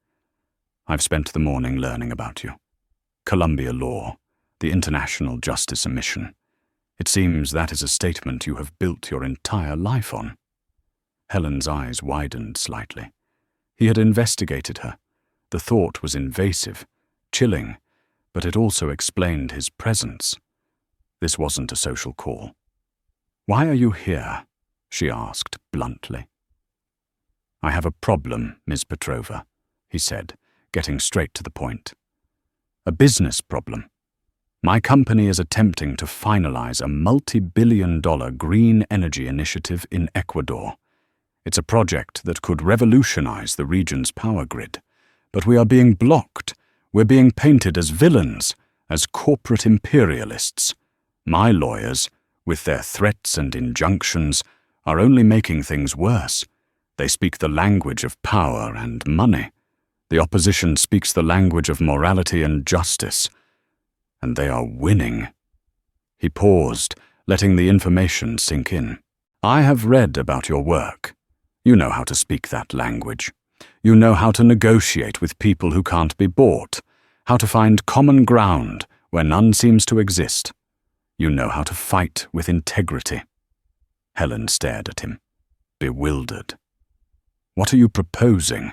"I've spent the morning learning about you. Columbia law, the international justice mission. It seems that is a statement you have built your entire life on." Helen's eyes widened slightly. He had investigated her. The thought was invasive, chilling, but it also explained his presence. This wasn't a social call. "Why are you here?" she asked bluntly. I have a problem, Ms. Petrova, he said, getting straight to the point. A business problem. My company is attempting to finalize a multi-billion-dollar green energy initiative in Ecuador. It's a project that could revolutionize the region's power grid. But we are being blocked. We're being painted as villains, as corporate imperialists. My lawyers, with their threats and injunctions, are only making things worse. They speak the language of power and money. The opposition speaks the language of morality and justice. And they are winning. He paused, letting the information sink in. I have read about your work. You know how to speak that language. You know how to negotiate with people who can't be bought, how to find common ground where none seems to exist. You know how to fight with integrity. Helen stared at him, bewildered. What are you proposing?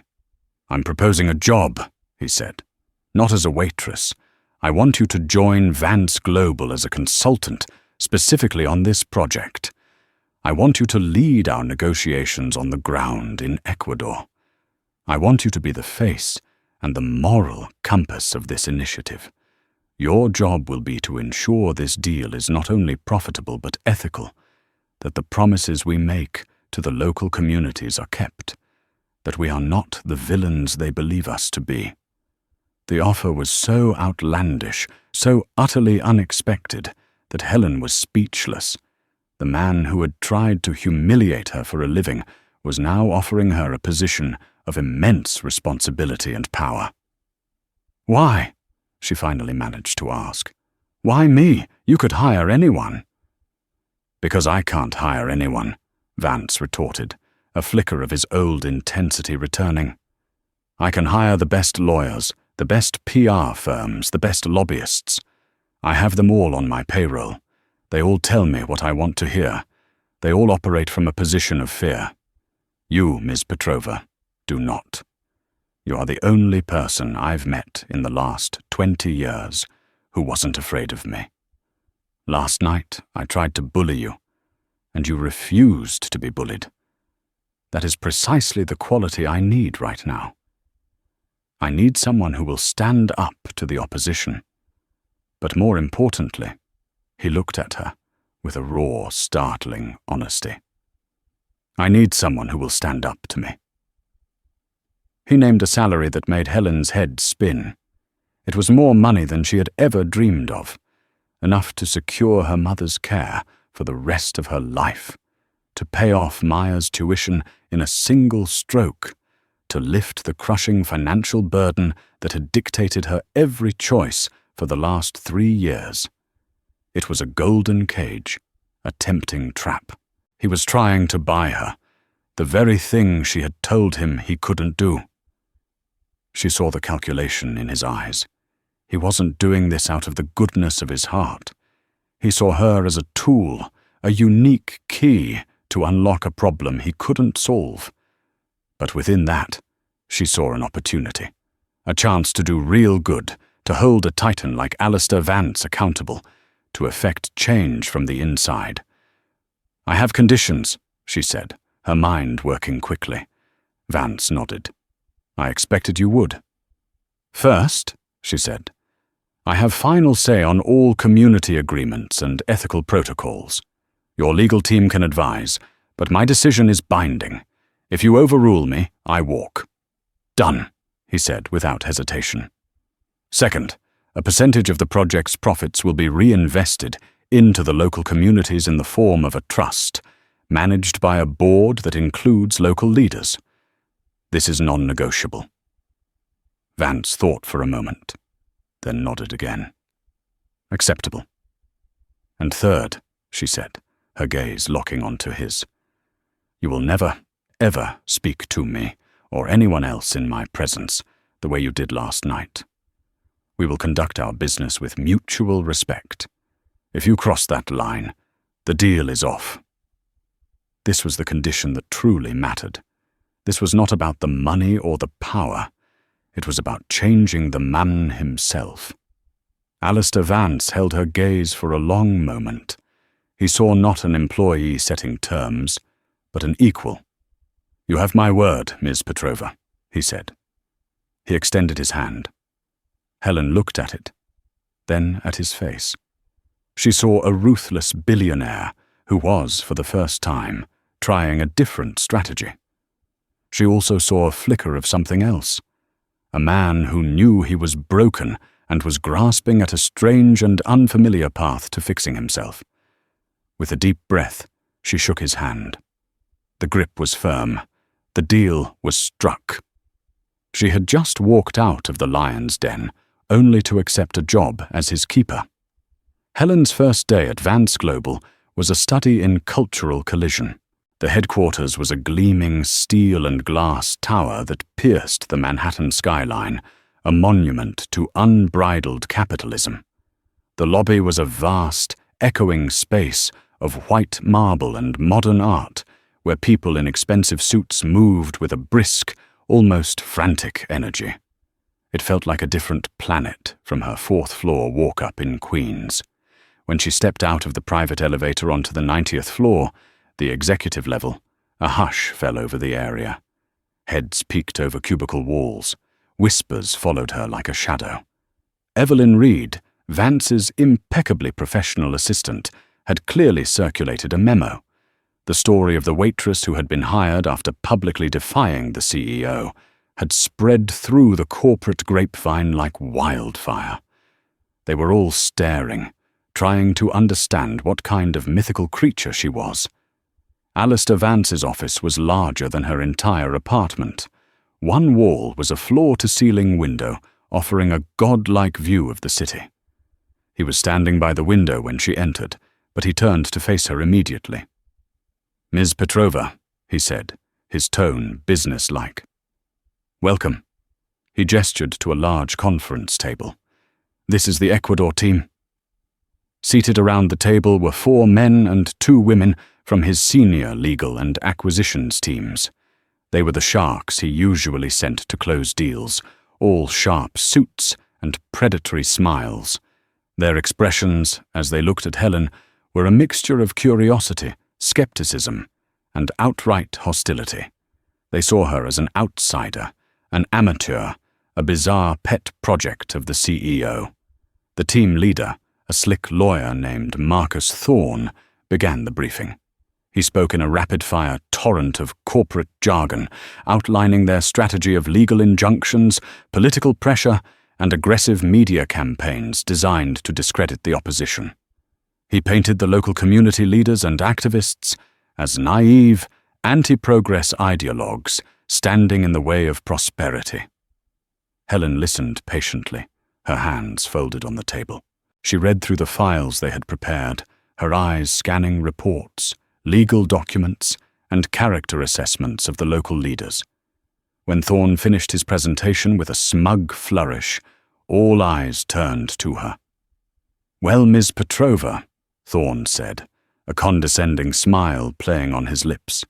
I'm proposing a job, he said. Not as a waitress. I want you to join Vance Global as a consultant, specifically on this project. I want you to lead our negotiations on the ground in Ecuador. I want you to be the face and the moral compass of this initiative. Your job will be to ensure this deal is not only profitable but ethical, that the promises we make to the local communities are kept, that we are not the villains they believe us to be. The offer was so outlandish, so utterly unexpected, that Helen was speechless. The man who had tried to humiliate her for a living was now offering her a position of immense responsibility and power. Why? She finally managed to ask. Why me? You could hire anyone. Because I can't hire anyone, Vance retorted, a flicker of his old intensity returning. I can hire the best lawyers, the best PR firms, the best lobbyists. I have them all on my payroll. They all tell me what I want to hear. They all operate from a position of fear. You, Ms. Petrova, do not. You are the only person I've met in the last 20 years who wasn't afraid of me. Last night, I tried to bully you, and you refused to be bullied. That is precisely the quality I need right now. I need someone who will stand up to the opposition. But more importantly, he looked at her with a raw, startling honesty. I need someone who will stand up to me. He named a salary that made Helen's head spin. It was more money than she had ever dreamed of, enough to secure her mother's care for the rest of her life, to pay off Maya's tuition in a single stroke, to lift the crushing financial burden that had dictated her every choice for the last 3 years. It was a golden cage, a tempting trap. He was trying to buy her, the very thing she had told him he couldn't do. She saw the calculation in his eyes. He wasn't doing this out of the goodness of his heart. He saw her as a tool, a unique key to unlock a problem he couldn't solve. But within that, she saw an opportunity, a chance to do real good, to hold a titan like Alistair Vance accountable, to effect change from the inside. I have conditions, she said, her mind working quickly. Vance nodded. I expected you would. First, she said, I have final say on all community agreements and ethical protocols. Your legal team can advise, but my decision is binding. If you overrule me, I walk. Done, he said without hesitation. Second, a percentage of the project's profits will be reinvested into the local communities in the form of a trust, managed by a board that includes local leaders. This is non-negotiable. Vance thought for a moment, then nodded again. Acceptable. And third, she said, her gaze locking onto his, you will never, ever speak to me or anyone else in my presence the way you did last night. We will conduct our business with mutual respect. If you cross that line, the deal is off. This was the condition that truly mattered. This was not about the money or the power. It was about changing the man himself. Alistair Vance held her gaze for a long moment. He saw not an employee setting terms, but an equal. "You have my word, Ms. Petrova," he said. He extended his hand. Helen looked at it, then at his face. She saw a ruthless billionaire who was, for the first time, trying a different strategy. She also saw a flicker of something else, a man who knew he was broken and was grasping at a strange and unfamiliar path to fixing himself. With a deep breath, she shook his hand. The grip was firm. The deal was struck. She had just walked out of the lion's den, only to accept a job as his keeper. Helen's first day at Vance Global was a study in cultural collision. The headquarters was a gleaming steel and glass tower that pierced the Manhattan skyline, a monument to unbridled capitalism. The lobby was a vast, echoing space of white marble and modern art, where people in expensive suits moved with a brisk, almost frantic energy. It felt like a different planet from her fourth-floor walk-up in Queens. When she stepped out of the private elevator onto the 90th floor, the executive level, a hush fell over the area. Heads peeked over cubicle walls. Whispers followed her like a shadow. Evelyn Reed, Vance's impeccably professional assistant, had clearly circulated a memo. The story of the waitress who had been hired after publicly defying the CEO had spread through the corporate grapevine like wildfire. They were all staring, trying to understand what kind of mythical creature she was. Alistair Vance's office was larger than her entire apartment. One wall was a floor-to-ceiling window, offering a godlike view of the city. He was standing by the window when she entered, but he turned to face her immediately. "Ms. Petrova," he said, his tone businesslike. "Welcome." He gestured to a large conference table. "This is the Ecuador team." Seated around the table were 4 men and 2 women from his senior legal and acquisitions teams. They were the sharks he usually sent to close deals, all sharp suits and predatory smiles. Their expressions, as they looked at Helen, were a mixture of curiosity, skepticism, and outright hostility. They saw her as an outsider, an amateur, a bizarre pet project of the CEO. The team leader, a slick lawyer named Marcus Thorne, began the briefing. He spoke in a rapid-fire torrent of corporate jargon, outlining their strategy of legal injunctions, political pressure, and aggressive media campaigns designed to discredit the opposition. He painted the local community leaders and activists as naive, anti-progress ideologues standing in the way of prosperity. Helen listened patiently, her hands folded on the table. She read through the files they had prepared, her eyes scanning reports, legal documents, and character assessments of the local leaders. When Thorne finished his presentation with a smug flourish, all eyes turned to her. "Well, Ms. Petrova," Thorne said, a condescending smile playing on his lips,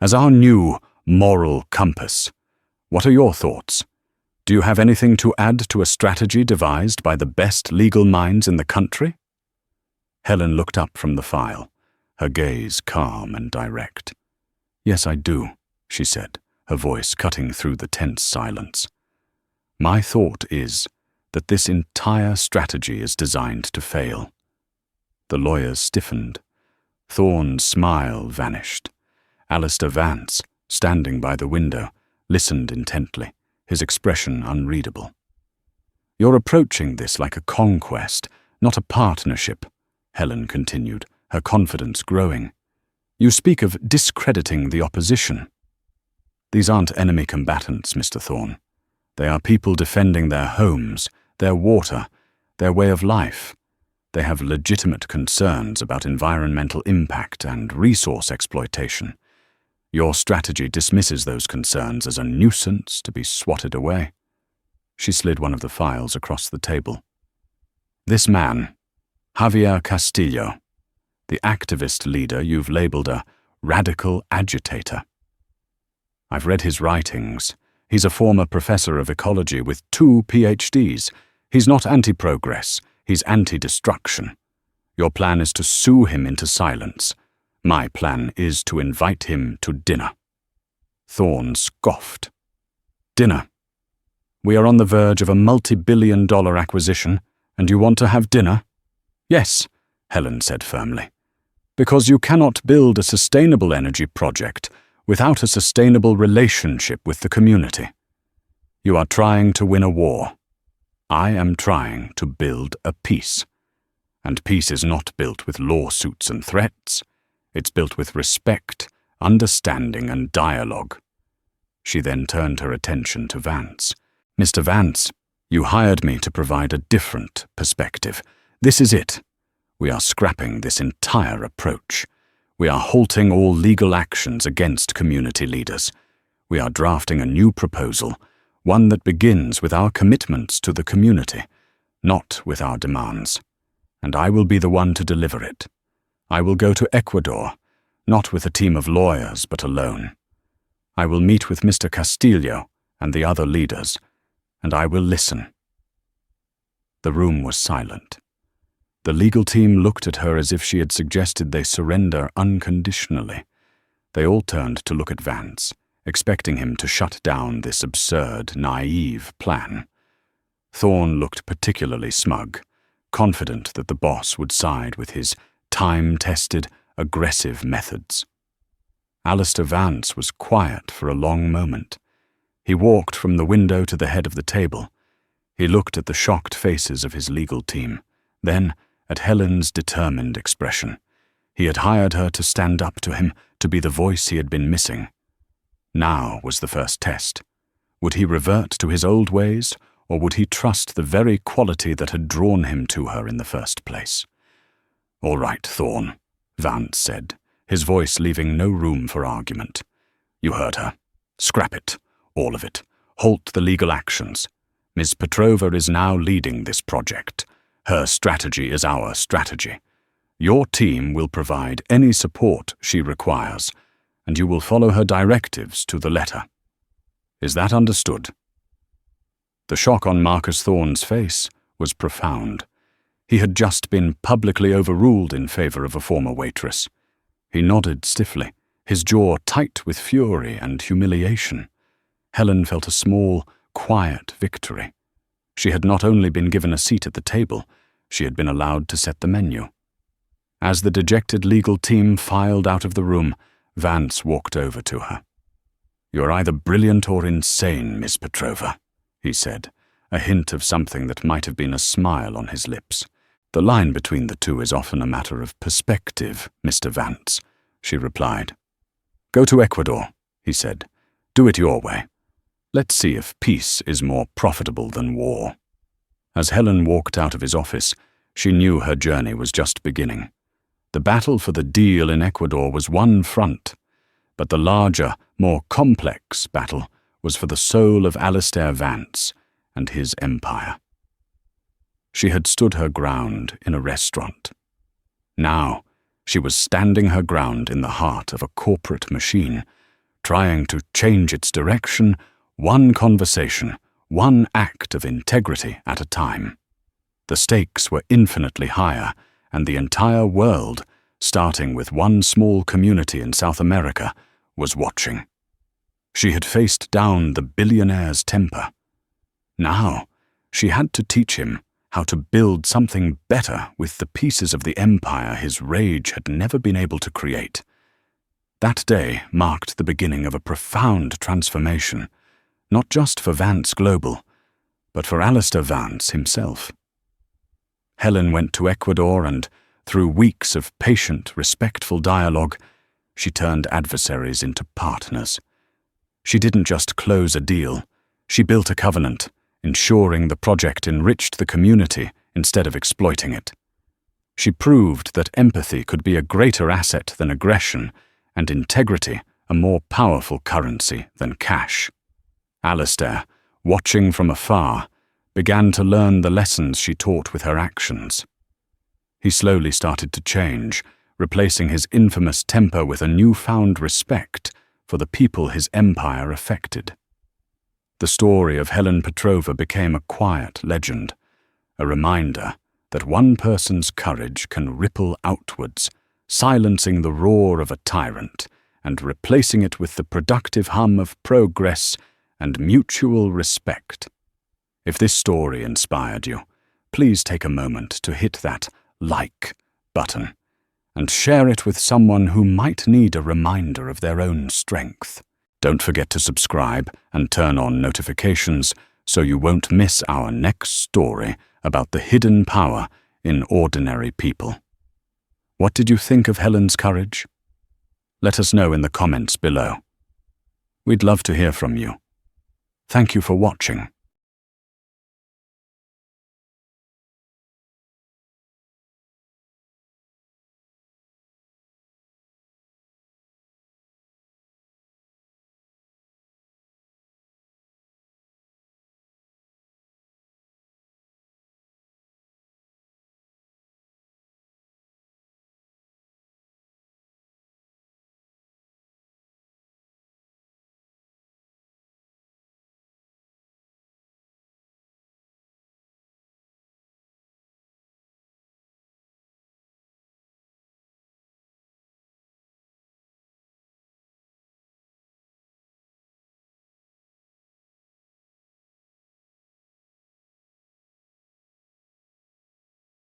"as our new moral compass, what are your thoughts? Do you have anything to add to a strategy devised by the best legal minds in the country?" Helen looked up from the file, her gaze calm and direct. "Yes, I do," she said, her voice cutting through the tense silence. "My thought is that this entire strategy is designed to fail." The lawyers stiffened. Thorne's smile vanished. Alistair Vance, standing by the window, listened intently, his expression unreadable. "You're approaching this like a conquest, not a partnership," Helen continued, her confidence growing. "You speak of discrediting the opposition. These aren't enemy combatants, Mr. Thorne. They are people defending their homes, their water, their way of life. They have legitimate concerns about environmental impact and resource exploitation. Your strategy dismisses those concerns as a nuisance to be swatted away." She slid one of the files across the table. "This man, Javier Castillo, the activist leader you've labeled a radical agitator. I've read his writings. He's a former professor of ecology with 2 PhDs. He's not anti-progress, he's anti-destruction. Your plan is to sue him into silence, My plan is to invite him to dinner." Thorne scoffed. "Dinner? We are on the verge of a multi-billion-dollar acquisition, and you want to have dinner?" "Yes," Helen said firmly. "Because you cannot build a sustainable energy project without a sustainable relationship with the community. You are trying to win a war. I am trying to build a peace. And peace is not built with lawsuits and threats. It's built with respect, understanding, and dialogue." She then turned her attention to Vance. "Mr. Vance, you hired me to provide a different perspective. This is it. We are scrapping this entire approach. We are halting all legal actions against community leaders. We are drafting a new proposal, one that begins with our commitments to the community, not with our demands. And I will be the one to deliver it. I will go to Ecuador, not with a team of lawyers, but alone. I will meet with Mr. Castillo and the other leaders, and I will listen." The room was silent. The legal team looked at her as if she had suggested they surrender unconditionally. They all turned to look at Vance, expecting him to shut down this absurd, naive plan. Thorne looked particularly smug, confident that the boss would side with his time-tested, aggressive methods. Alistair Vance was quiet for a long moment. He walked from the window to the head of the table. He looked at the shocked faces of his legal team, then at Helen's determined expression. He had hired her to stand up to him, to be the voice he had been missing. Now was the first test. Would he revert to his old ways, or would he trust the very quality that had drawn him to her in the first place? "All right, Thorne," Vance said, his voice leaving no room for argument. "You heard her. Scrap it. All of it. Halt the legal actions. Ms. Petrova is now leading this project. Her strategy is our strategy. Your team will provide any support she requires, and you will follow her directives to the letter. Is that understood?" The shock on Marcus Thorne's face was profound. He had just been publicly overruled in favor of a former waitress. He nodded stiffly, his jaw tight with fury and humiliation. Helen felt a small, quiet victory. She had not only been given a seat at the table, she had been allowed to set the menu. As the dejected legal team filed out of the room, Vance walked over to her. "You're either brilliant or insane, Miss Petrova," he said, a hint of something that might have been a smile on his lips. "The line between the two is often a matter of perspective, Mr. Vance," she replied. "Go to Ecuador," he said. "Do it your way. Let's see if peace is more profitable than war." As Helen walked out of his office, she knew her journey was just beginning. The battle for the deal in Ecuador was one front, but the larger, more complex battle was for the soul of Alistair Vance and his empire. She had stood her ground in a restaurant. Now, she was standing her ground in the heart of a corporate machine, trying to change its direction, one conversation, one act of integrity at a time. The stakes were infinitely higher, and the entire world, starting with one small community in South America, was watching. She had faced down the billionaire's temper. Now, she had to teach him how to build something better with the pieces of the empire his rage had never been able to create. That day marked the beginning of a profound transformation, not just for Vance Global, but for Alistair Vance himself. Helen went to Ecuador and, through weeks of patient, respectful dialogue, she turned adversaries into partners. She didn't just close a deal, she built a covenant, ensuring the project enriched the community instead of exploiting it. She proved that empathy could be a greater asset than aggression, and integrity a more powerful currency than cash. Alistair, watching from afar, began to learn the lessons she taught with her actions. He slowly started to change, replacing his infamous temper with a newfound respect for the people his empire affected. The story of Helen Petrova became a quiet legend, a reminder that one person's courage can ripple outwards, silencing the roar of a tyrant and replacing it with the productive hum of progress and mutual respect. If this story inspired you, please take a moment to hit that like button and share it with someone who might need a reminder of their own strength. Don't forget to subscribe and turn on notifications so you won't miss our next story about the hidden power in ordinary people. What did you think of Helen's courage? Let us know in the comments below. We'd love to hear from you. Thank you for watching.